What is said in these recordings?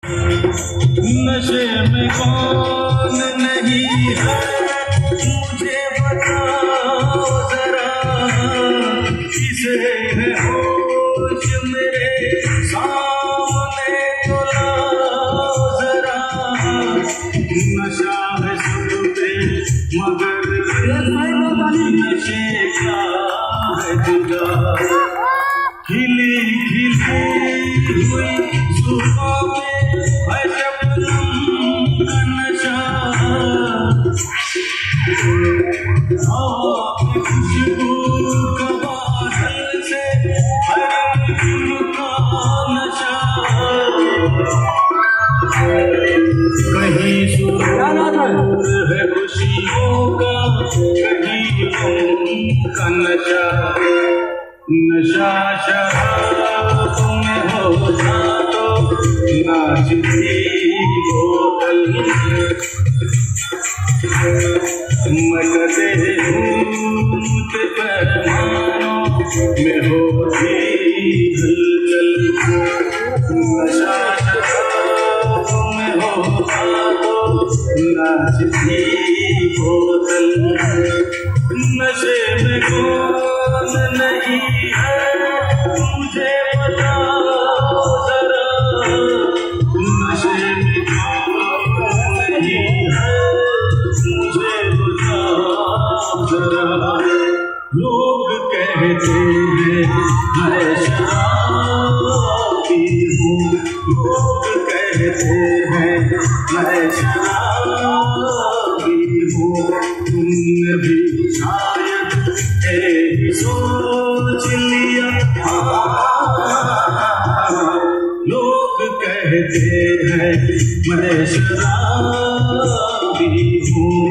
नशे में कौन नहीं है मुझे बताओ जरा, किसे है होश मेरे सामने तो लाओ जरा। नशा है सब पे मगर नशे का है जुदा, खिली खिली हुई सुबह में है शबनम का नशा। हवा की खुशबू का बादल से हर दिल का नशा। कहीं सुरूर है खुशियों का, कहीं गम का नशा। नशा शराब में हो जा तो नाचती बोतल, मटते ऊंट पैमानों में होती हलचल। नशा शराब में हो जा तो नाचती बोतल, नशे में कौन नहीं है मुझे बताओ जरा। नशे में कौन नहीं है मुझे बताओ जरा। लोग कहते हैं मैं शराबी हूँ, लोग कहते हैं मैं शराबी हूँ। तुमने भी शायद यही सोच लिया, लोग कहते हैं मैं शराबी हूँ।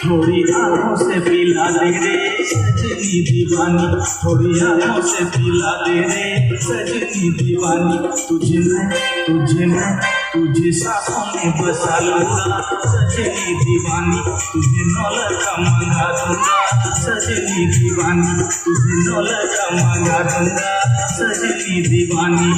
थोड़ी आँखों से पिला दे रे सजनी दीवानी, थोड़ी आँखों से पिला दे रे सजनी दीवानी। तुझे सांसों में बसा लूंगा सजनी दीवानी, तुझे नौलखा मंगा दूंगा सजनी दीवानी, तुझे नौलखा मंगा दूंगा सजनी दीवानी।